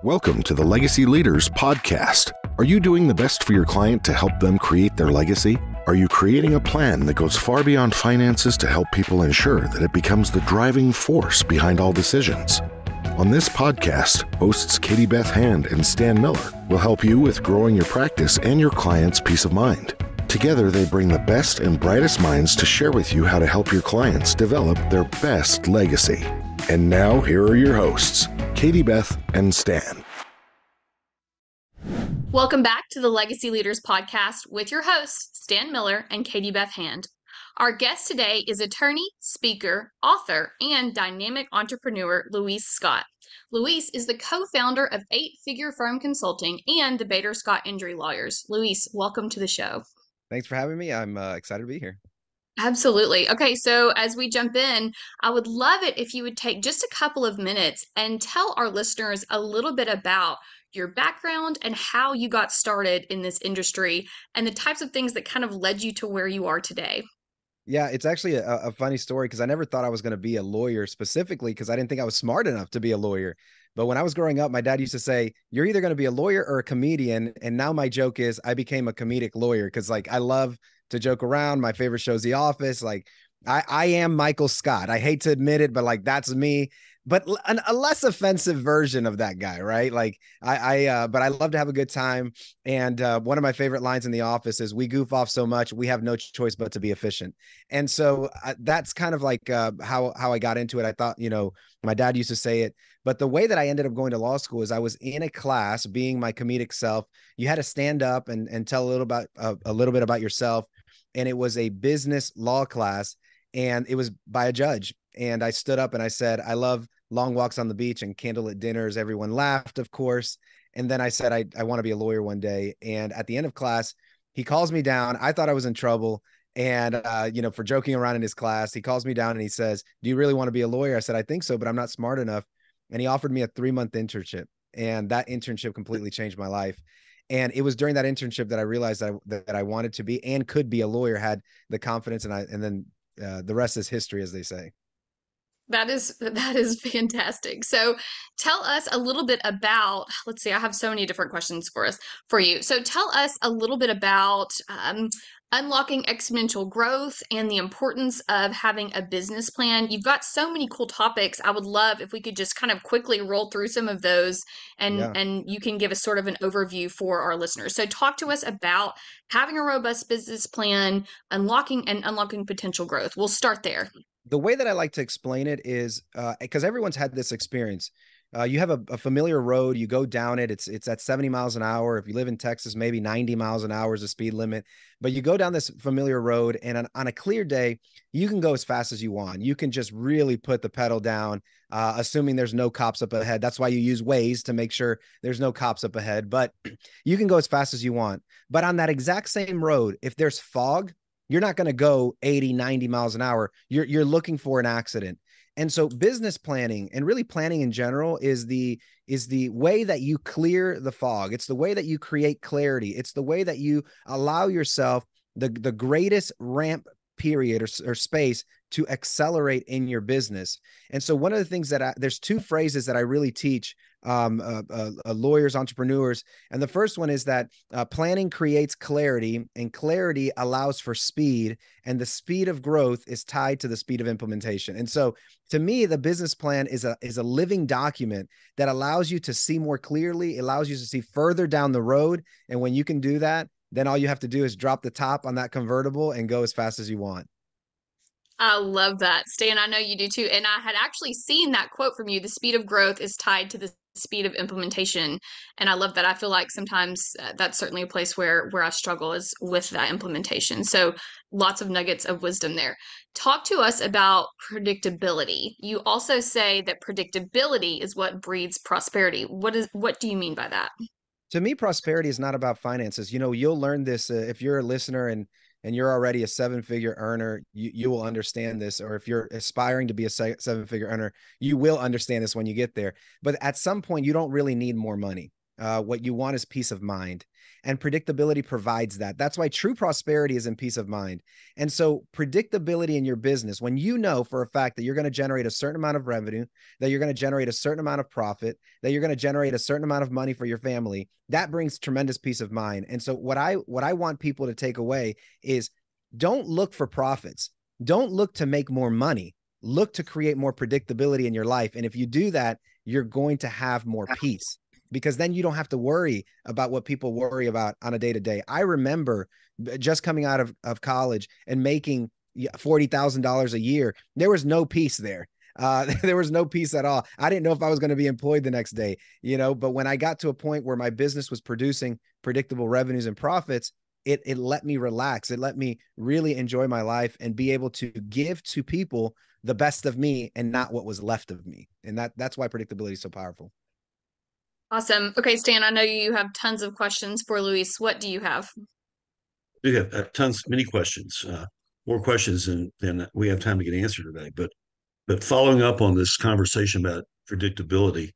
Welcome to the Legacy Leaders Podcast. Are you doing the best for your client to help them create their legacy? Are you creating a plan that goes far beyond finances to help people ensure that it becomes the driving force behind all decisions? On this podcast, hosts Katie Beth Hand and Stan Miller will help you with growing your practice and your clients' peace of mind. Together, they bring the best and brightest minds to share with you how to help your clients develop their best legacy. And now, here are your hosts, Katie Beth and Stan. Welcome back to the Legacy Leaders Podcast with your hosts, Stan Miller and Katie Beth Hand. Our guest today is attorney, speaker, author, and dynamic entrepreneur, Louise Scott. Louise is the co-founder of 8-Figure Firm Consulting and the Bader Scott Injury Lawyers. Louise, welcome to the show. Thanks for having me. I'm excited to be here. Absolutely. Okay, so as we jump in, I would love it if you would take just a couple of minutes and tell our listeners a little bit about your background and how you got started in this industry and the types of things that kind of led you to where you are today. Yeah, it's actually a funny story because I never thought I was going to be a lawyer specifically because I didn't think I was smart enough to be a lawyer. But when I was growing up, my dad used to say, you're either going to be a lawyer or a comedian. And now my joke is I became a comedic lawyer because I love to joke around. My favorite show is The Office. I am Michael Scott. I hate to admit it, but that's me. But a less offensive version of that guy, right? But I love to have a good time. And one of my favorite lines in The Office is, we goof off so much, we have no choice but to be efficient. And so that's kind of how I got into it. I thought, my dad used to say it, but the way that I ended up going to law school is I was in a class being my comedic self. You had to stand up and tell a little bit about yourself. And it was a business law class, and it was by a judge. And I stood up and I said, I love long walks on the beach and candlelit dinners. Everyone laughed, of course. And then I said, I want to be a lawyer one day. And at the end of class, he calls me down. I thought I was in trouble. And, for joking around in his class, he calls me down and he says, do you really want to be a lawyer? I said, I think so, but I'm not smart enough. And he offered me a 3-month internship. And that internship completely changed my life. And it was during that internship that I realized that I wanted to be and could be a lawyer, had the confidence, and then the rest is history, as they say. That is fantastic. So tell us a little bit about, let's see, I have so many different questions for you. So tell us a little bit about unlocking exponential growth and the importance of having a business plan. You've got so many cool topics. I would love if we could just kind of quickly roll through some of those and you can give us sort of an overview for our listeners. So talk to us about having a robust business plan, unlocking potential growth. We'll start there. The way that I like to explain it is because everyone's had this experience. You have a familiar road, you go down it, it's at 70 miles an hour. If you live in Texas, maybe 90 miles an hour is the speed limit. But you go down this familiar road, and on a clear day, you can go as fast as you want. You can just really put the pedal down, assuming there's no cops up ahead. That's why you use Waze, to make sure there's no cops up ahead. But you can go as fast as you want. But on that exact same road, if there's fog, you're not going to go 80, 90 miles an hour. You're looking for an accident. And so business planning, and really planning in general, is the way that you clear the fog. It's the way that you create clarity. It's the way that you allow yourself the greatest ramp period or space to accelerate in your business. And so one of the things that there's 2 phrases that I really teach lawyers, entrepreneurs. And the first one is that planning creates clarity, and clarity allows for speed, and the speed of growth is tied to the speed of implementation. And so to me, the business plan is a living document that allows you to see more clearly, allows you to see further down the road. And when you can do that, then all you have to do is drop the top on that convertible and go as fast as you want. I love that, Stan. I know you do too. And I had actually seen that quote from you. The speed of growth is tied to the speed of implementation. And I love that. I feel like sometimes that's certainly a place where I struggle is with that implementation. So lots of nuggets of wisdom there. Talk to us about predictability. You also say that predictability is what breeds prosperity. What do you mean by that? To me, prosperity is not about finances. You'll learn this if you're a listener and you're already a 7-figure earner, you will understand this. Or if you're aspiring to be a 7-figure earner, you will understand this when you get there. But at some point, you don't really need more money. What you want is peace of mind. And predictability provides that. That's why true prosperity is in peace of mind. And so predictability in your business, when you know for a fact that you're going to generate a certain amount of revenue, that you're going to generate a certain amount of profit, that you're going to generate a certain amount of money for your family, that brings tremendous peace of mind. And so what I want people to take away is, don't look for profits. Don't look to make more money. Look to create more predictability in your life. And if you do that, you're going to have more peace, because then you don't have to worry about what people worry about on a day-to-day. I remember just coming out of college and making $40,000 a year. There was no peace there. There was no peace at all. I didn't know if I was going to be employed the next day, but when I got to a point where my business was producing predictable revenues and profits, it let me relax. It let me really enjoy my life and be able to give to people the best of me and not what was left of me. And that's why predictability is so powerful. Awesome. Okay, Stan, I know you have tons of questions for Luis. What do you have? We have many questions, more questions than we have time to get answered today. But following up on this conversation about predictability,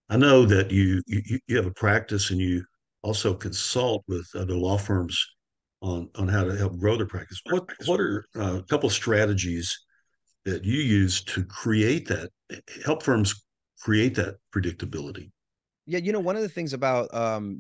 I know that you have a practice and you also consult with other law firms on how to help grow their practice. What are a couple of strategies that you use to help firms create that predictability? Yeah, one of the things about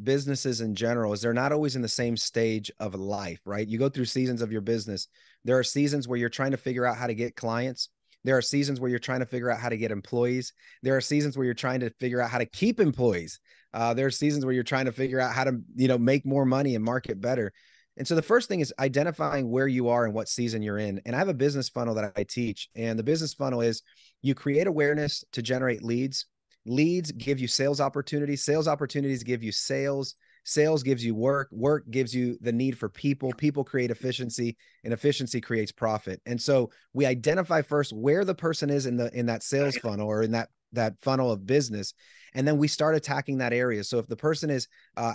businesses in general is they're not always in the same stage of life, right? You go through seasons of your business. There are seasons where you're trying to figure out how to get clients. There are seasons where you're trying to figure out how to get employees. There are seasons where you're trying to figure out how to keep employees. There are seasons where you're trying to figure out how to, make more money and market better. And so the first thing is identifying where you are and what season you're in. And I have a business funnel that I teach. And the business funnel is, you create awareness to generate leads. Leads give you sales opportunities. Sales opportunities give you sales. Sales gives you work. Work gives you the need for people. People create efficiency, and efficiency creates profit. And so we identify first where the person is in that sales funnel, or in that funnel of business. And then we start attacking that area. So if the person is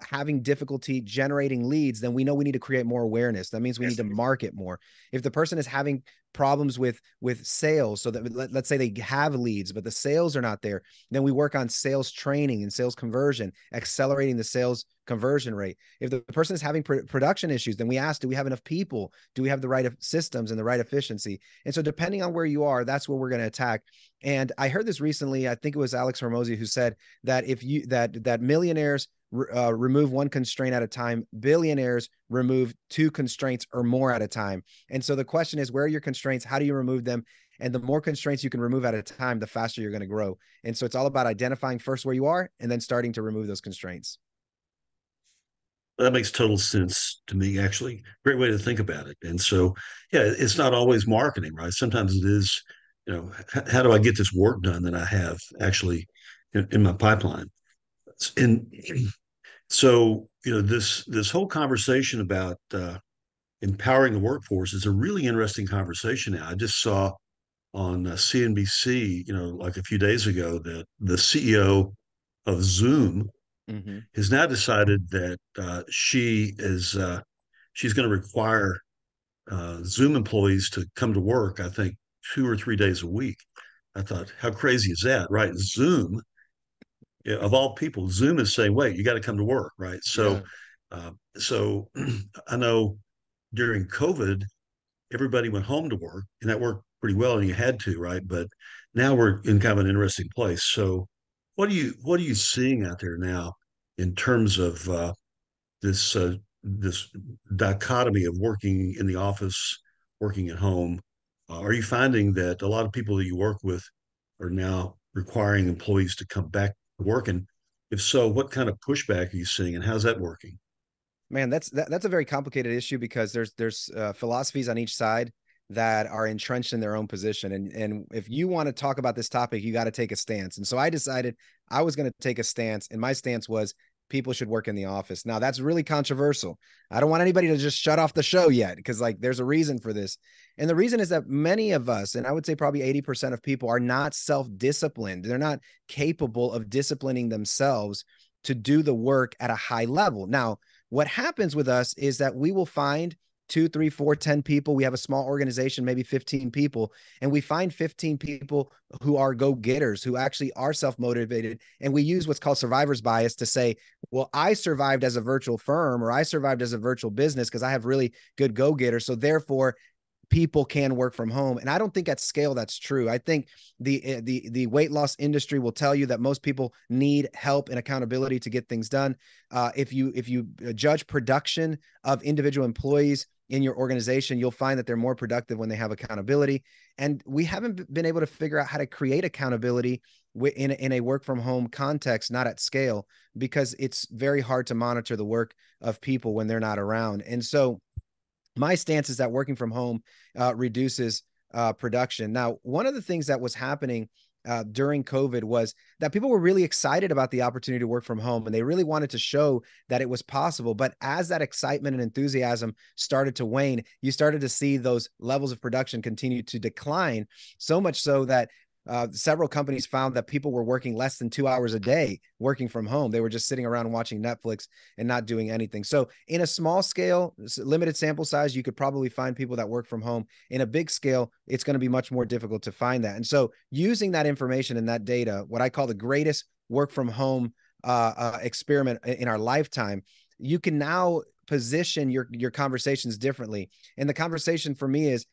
having difficulty generating leads, then we know we need to create more awareness. That means we need to market more. If the person is having problems with sales, so that let's say they have leads, but the sales are not there, then we work on sales training and sales conversion, accelerating the sales conversion rate. If the person is having production issues, then we ask, do we have enough people? Do we have the right systems and the right efficiency? And so depending on where you are, that's where we're going to attack. And I heard this recently, I think it was Alex Hormozy who said that that millionaires remove one constraint at a time, billionaires remove two constraints or more at a time. And so the question is, where are your constraints? How do you remove them? And the more constraints you can remove at a time, the faster you're going to grow. And so it's all about identifying first where you are and then starting to remove those constraints. That makes total sense to me, actually. Great way to think about it. And so, yeah, it's not always marketing, right? Sometimes it is, how do I get this work done that I have actually in my pipeline? And so, this whole conversation about empowering the workforce is a really interesting conversation now. I just saw on CNBC, like a few days ago, that the CEO of Zoom has now decided that she's going to require Zoom employees to come to work, I think 2 or 3 days a week. I thought, how crazy is that, right? Zoom, of all people, Zoom is saying, wait, you got to come to work, right? So, so I know during COVID, everybody went home to work, and that worked pretty well, and you had to, right? But now we're in kind of an interesting place. So, what are you seeing out there now in terms of this dichotomy of working in the office, working at home? Are you finding that a lot of people that you work with are now requiring employees to come back to work? And if so, what kind of pushback are you seeing, and how's that working? Man, that's a very complicated issue, because there's philosophies on each side that are entrenched in their own position. And if you want to talk about this topic, you got to take a stance. And so I decided I was going to take a stance, and my stance was people should work in the office. Now, that's really controversial. I don't want anybody to just shut off the show yet, because there's a reason for this. And the reason is that many of us, and I would say probably 80% of people, are not self-disciplined. They're not capable of disciplining themselves to do the work at a high level. Now, what happens with us is that we will find 2, 3, 4, 10 people. We have a small organization, maybe 15 people, and we find 15 people who are go-getters, who actually are self-motivated. And we use what's called survivor's bias to say, well, I survived as a virtual firm, or I survived as a virtual business because I have really good go-getters. So therefore, people can work from home. And I don't think at scale that's true. I think the weight loss industry will tell you that most people need help and accountability to get things done. If you judge production of individual employees in your organization, you'll find that they're more productive when they have accountability. And we haven't been able to figure out how to create accountability in a work from home context, not at scale, because it's very hard to monitor the work of people when they're not around. And so my stance is that working from home reduces production. Now, one of the things that was happening during COVID was that people were really excited about the opportunity to work from home, and they really wanted to show that it was possible. But as that excitement and enthusiasm started to wane, you started to see those levels of production continue to decline, so much so that several companies found that people were working less than 2 hours a day working from home. They were just sitting around watching Netflix and not doing anything. So in a small scale, limited sample size, you could probably find people that work from home. In a big scale, it's going to be much more difficult to find that. And so using that information and that data, what I call the greatest work from home experiment in our lifetime, you can now position your conversations differently. And the conversation for me is,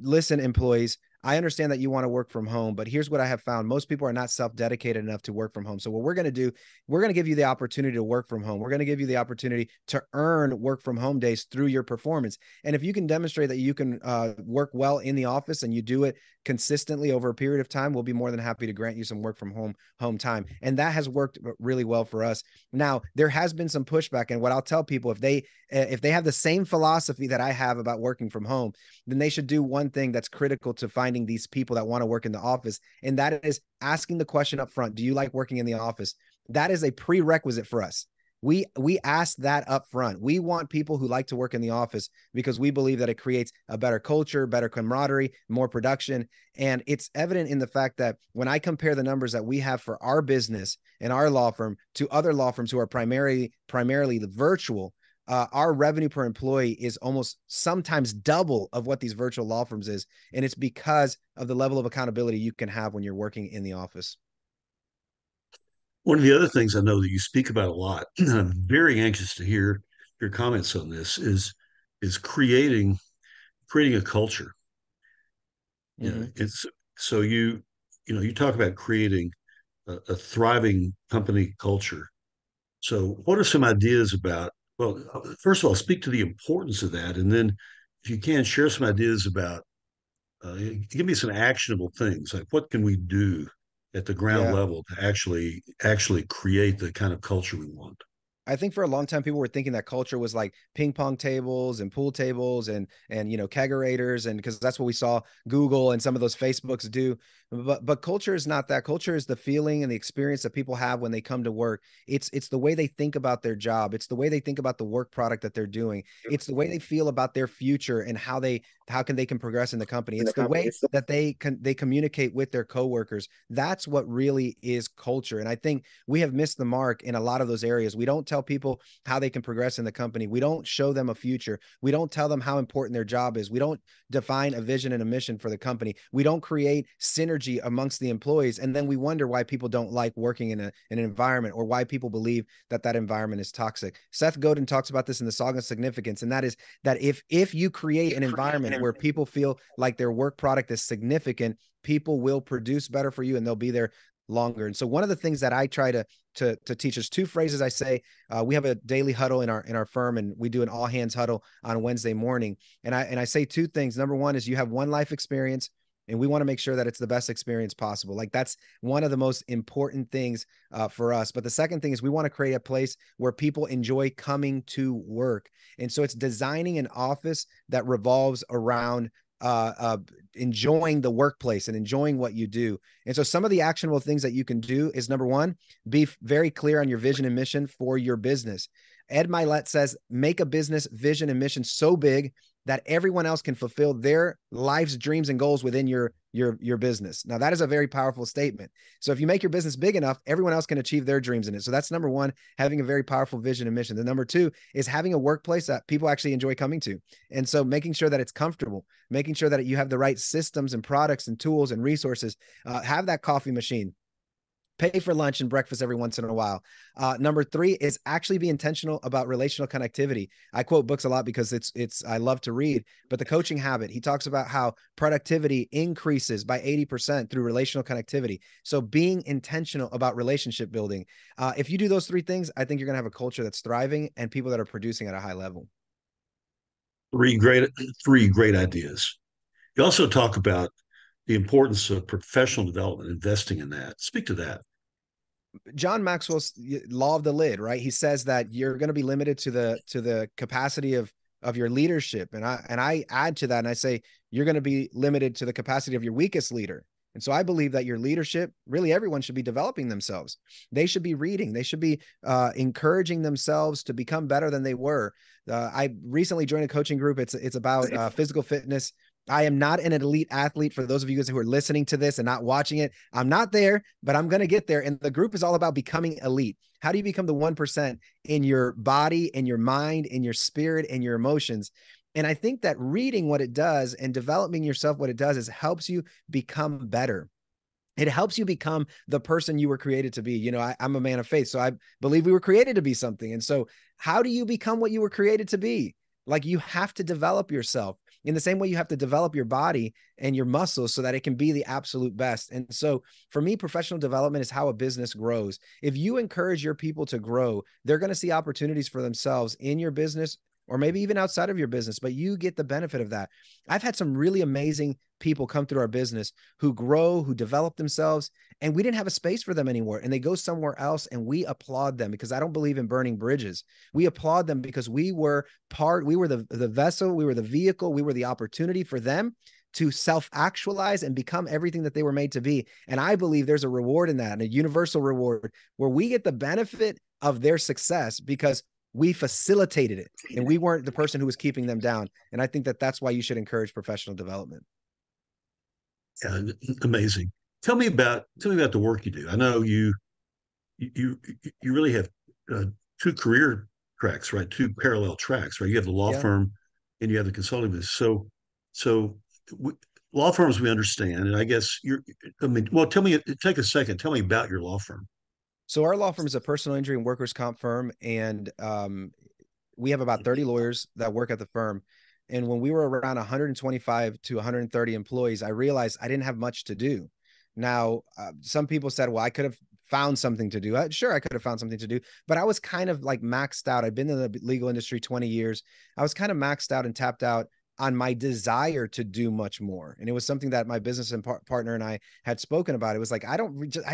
listen, employees, I understand that you want to work from home, but here's what I have found. Most people are not self-dedicated enough to work from home. So what we're going to do, we're going to give you the opportunity to work from home. We're going to give you the opportunity to earn work from home days through your performance. And if you can demonstrate that you can work well in the office and you do it consistently over a period of time, we'll be more than happy to grant you some work from home time. And that has worked really well for us. Now, there has been some pushback. And what I'll tell people, if they have the same philosophy that I have about working from home, then they should do one thing that's critical to finding these people that want to work in the office. And that is asking the question up front, do you like working in the office? That is a prerequisite for us. We ask that up front. We want people who like to work in the office because we believe that it creates a better culture, better camaraderie, more production. And it's evident in the fact that when I compare the numbers that we have for our business and our law firm to other law firms who are primarily the virtual, our revenue per employee is almost sometimes double of what these virtual law firms is. And it's because of the level of accountability you can have when you're working in the office. One of the other things I know that you speak about a lot, and I'm very anxious to hear your comments on this, is creating a culture. Mm-hmm. It's so you talk about creating a thriving company culture. So what are some ideas about, well, first of all, speak to the importance of that, and then if you can share some ideas about, give me some actionable things, like what can we do at the ground Yeah. level to actually create the kind of culture we want. I think for a long time, people were thinking that culture was like ping pong tables and pool tables and kegerators, and because that's what we saw Google and some of those Facebooks do. But culture is not that. Culture is the feeling and the experience that people have when they come to work. It's the way they think about their job. It's the way they think about the work product that they're doing. It's the way they feel about their future and how they can progress in the company. It's the way that they communicate with their coworkers. That's what really is culture. And I think we have missed the mark in a lot of those areas. We don't tell people how they can progress in the company. We don't show them a future. We don't tell them how important their job is. We don't define a vision and a mission for the company. We don't create synergy amongst the employees. And then we wonder why people don't like working in an environment, or why people believe that environment is toxic. Seth Godin talks about this in The Song of Significance. And that is that if you create an environment where people feel like their work product is significant, people will produce better for you and they'll be there longer. And so one of the things that I try to teach is two phrases. I say, we have a daily huddle in our firm, and we do an all hands huddle on Wednesday morning. And I say two things. Number one is you have one life experience, and we want to make sure that it's the best experience possible. Like that's one of the most important things for us. But the second thing is we want to create a place where people enjoy coming to work. And so it's designing an office that revolves around enjoying the workplace and enjoying what you do. And so some of the actionable things that you can do is, number one, be very clear on your vision and mission for your business. Ed Milet says, make a business vision and mission so big that everyone else can fulfill their life's dreams and goals within your business. Now, that is a very powerful statement. So if you make your business big enough, everyone else can achieve their dreams in it. So that's number one, having a very powerful vision and mission. The number two is having a workplace that people actually enjoy coming to. And so making sure that it's comfortable, making sure that you have the right systems and products and tools and resources, have that coffee machine, pay for lunch and breakfast every once in a while. Number three is actually be intentional about relational connectivity. I quote books a lot because I love to read, but The Coaching Habit, he talks about how productivity increases by 80% through relational connectivity. So being intentional about relationship building. If you do those three things, I think you're going to have a culture that's thriving and people that are producing at a high level. Three great ideas. You also talk about the importance of professional development, investing in that. Speak to that. John Maxwell's law of the lid, right? He says that you're going to be limited to the capacity of your leadership. And I add to that and I say, you're going to be limited to the capacity of your weakest leader. And so I believe that your leadership, really everyone should be developing themselves. They should be reading. They should be encouraging themselves to become better than they were. I recently joined a coaching group. It's about physical fitness. I am not an elite athlete. For those of you guys who are listening to this and not watching it, I'm not there, but I'm going to get there. And the group is all about becoming elite. How do you become the 1% in your body, in your mind, in your spirit, and your emotions? And I think that reading what it does and developing yourself, what it does is helps you become better. It helps you become the person you were created to be. You know, I'm a man of faith, so I believe we were created to be something. And so how do you become what you were created to be? Like, you have to develop yourself in the same way you have to develop your body and your muscles so that it can be the absolute best. And so for me, professional development is how a business grows. If you encourage your people to grow, they're going to see opportunities for themselves in your business or maybe even outside of your business, but you get the benefit of that. I've had some really amazing people come through our business who grow, who develop themselves, and we didn't have a space for them anymore. And they go somewhere else, and we applaud them because I don't believe in burning bridges. We applaud them because we were the vessel, we were the vehicle, we were the opportunity for them to self-actualize and become everything that they were made to be. And I believe there's a reward in that, and a universal reward where we get the benefit of their success because we facilitated it and we weren't the person who was keeping them down. And I think that that's why you should encourage professional development. Yeah, amazing. Tell me about the work you do. I know you really have two career tracks, right? Two parallel tracks, right? You have the law firm and you have the consulting business. Law firms we understand, and I guess tell me, take a second, tell me about your law firm. So our law firm is a personal injury and workers' comp firm, and we have about 30 lawyers that work at the firm. And when we were around 125 to 130 employees, I realized I didn't have much to do. Now, some people said, well, I could have found something to do. Sure, I could have found something to do, but I was kind of like maxed out. I've been in the legal industry 20 years. I was kind of maxed out and tapped out on my desire to do much more. And it was something that my business and partner and I had spoken about. It was like, I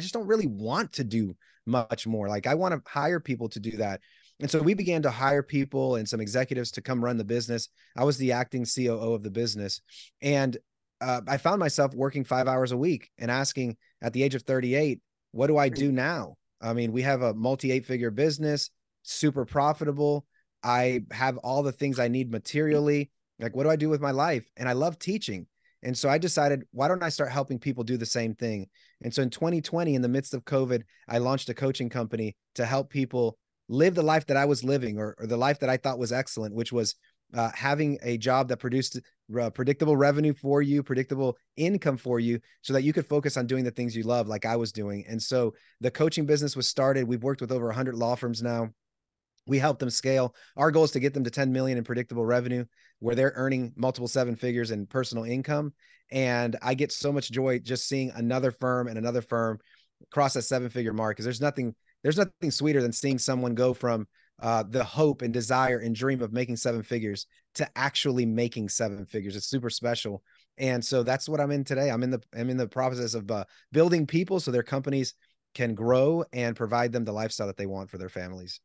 just don't really want to do much more. Like, I want to hire people to do that. And so we began to hire people and some executives to come run the business. I was the acting COO of the business. And I found myself working 5 hours a week and asking at the age of 38, what do I do now? I mean, we have a multi-8-figure business, super profitable. I have all the things I need materially. Like, what do I do with my life? And I love teaching. And so I decided, why don't I start helping people do the same thing? And so in 2020, in the midst of COVID, I launched a coaching company to help people live the life that I was living, or the life that I thought was excellent, which was having a job that produced predictable revenue for you, predictable income for you, so that you could focus on doing the things you love, like I was doing. And so the coaching business was started. We've worked with over 100 law firms now. We help them scale. Our goal is to get them to 10 million in predictable revenue, where they're earning multiple 7 figures in personal income. And I get so much joy just seeing another firm and another firm cross that 7-figure mark, because there's nothing sweeter than seeing someone go from the hope and desire and dream of making 7 figures to actually making 7 figures. It's super special. And so that's what I'm in today. I'm in the process of building people so their companies can grow and provide them the lifestyle that they want for their families.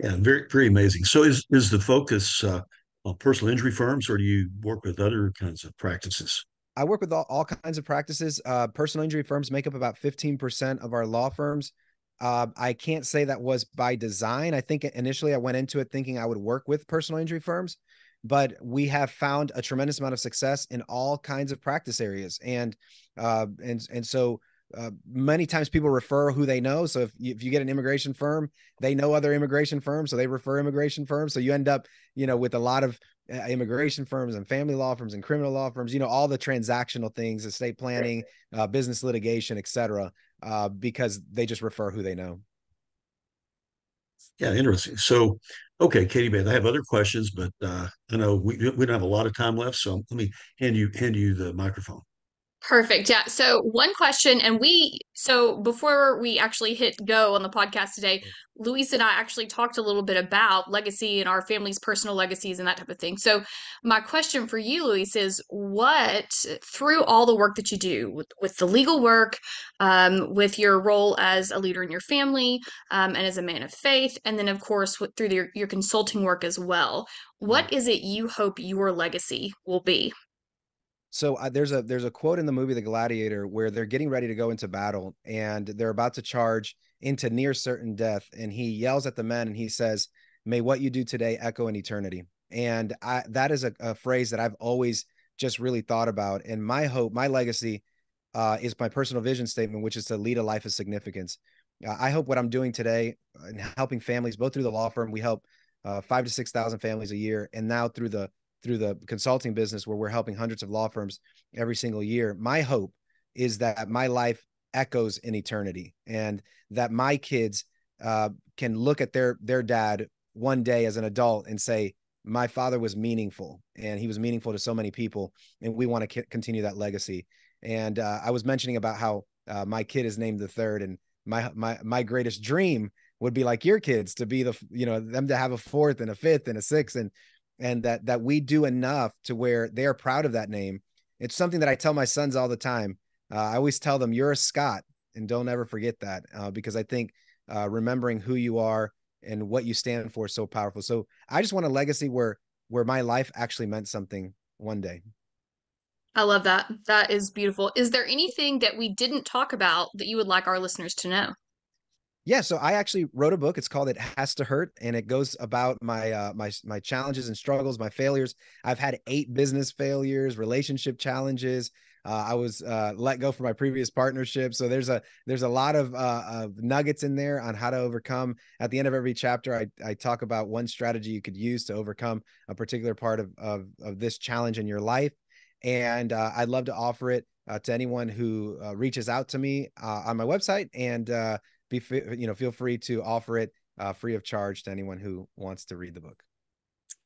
Yeah, very, very amazing. So is the focus on personal injury firms, or do you work with other kinds of practices? I work with all kinds of practices. Personal injury firms make up about 15% of our law firms. I can't say that was by design. I think initially I went into it thinking I would work with personal injury firms, but we have found a tremendous amount of success in all kinds of practice areas. And so many times people refer who they know. So if you get an immigration firm, they know other immigration firms, so they refer immigration firms. So you end up, with a lot of immigration firms and family law firms and criminal law firms, all the transactional things, estate planning, business litigation, et cetera, because they just refer who they know. Yeah, interesting. So, okay, Katie Beth, I have other questions, but I know we don't have a lot of time left, so let me hand you the microphone. Perfect. Yeah. So one question, and so before we actually hit go on the podcast today, Luis and I actually talked a little bit about legacy and our family's personal legacies and that type of thing. So my question for you, Luis, is through all the work that you do with the legal work, with your role as a leader in your family, and as a man of faith, and then of course through your consulting work as well, what is it you hope your legacy will be? So there's a quote in the movie The Gladiator where they're getting ready to go into battle and they're about to charge into near certain death. And he yells at the men and he says, "May what you do today echo in eternity." And that is a phrase that I've always just really thought about. And my hope, my legacy is my personal vision statement, which is to lead a life of significance. I hope what I'm doing today and helping families, both through the law firm, we help 5,000 to 6,000 families a year. And now through the consulting business where we're helping hundreds of law firms every single year. My hope is that my life echoes in eternity and that my kids can look at their dad one day as an adult and say, my father was meaningful and he was meaningful to so many people. And we want to continue that legacy. And I was mentioning about how my kid is named the third, and my greatest dream would be like your kids to be them to have a fourth and a fifth and a sixth, and that we do enough to where they are proud of that name. It's something that I tell my sons all the time. I always tell them, you're a Scott, and don't ever forget that, because I think remembering who you are and what you stand for is so powerful. So I just want a legacy where my life actually meant something one day. I love that. That is beautiful. Is there anything that we didn't talk about that you would like our listeners to know? Yeah, so I actually wrote a book. It's called It Has to Hurt, and it goes about my challenges and struggles, my failures. I've had 8 business failures, relationship challenges. I was let go from my previous partnership. So there's a lot of nuggets in there on how to overcome. At the end of every chapter, I talk about one strategy you could use to overcome a particular part of this challenge in your life. And I'd love to offer it to anyone who reaches out to me on my website, and feel free to offer it free of charge to anyone who wants to read the book.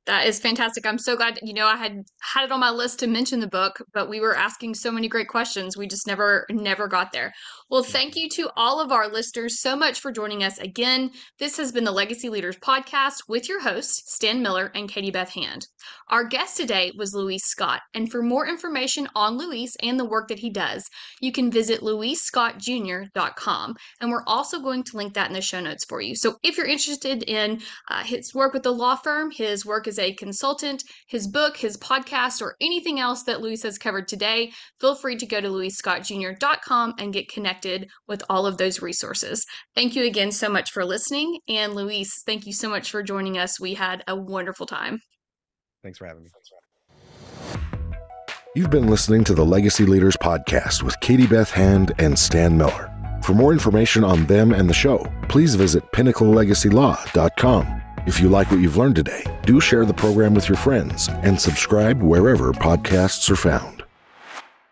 That is fantastic. I'm so glad, I had it on my list to mention the book, but we were asking so many great questions. We just never got there. Well, thank you to all of our listeners so much for joining us again. This has been the Legacy Leaders Podcast with your hosts, Stan Miller and Katie Beth Hand. Our guest today was Luis Scott. And for more information on Luis and the work that he does, you can visit luisscottjr.com. And we're also going to link that in the show notes for you. So if you're interested in his work with the law firm, his work as a consultant, his book, his podcast, or anything else that Luis has covered today, feel free to go to luisscottjr.com and get connected with all of those resources. Thank you again so much for listening. And Luis, thank you so much for joining us. We had a wonderful time. Thanks for having me. You've been listening to the Legacy Leaders Podcast with Katie Beth Hand and Stan Miller. For more information on them and the show, please visit pinnaclelegacylaw.com. If you like what you've learned today, do share the program with your friends and subscribe wherever podcasts are found.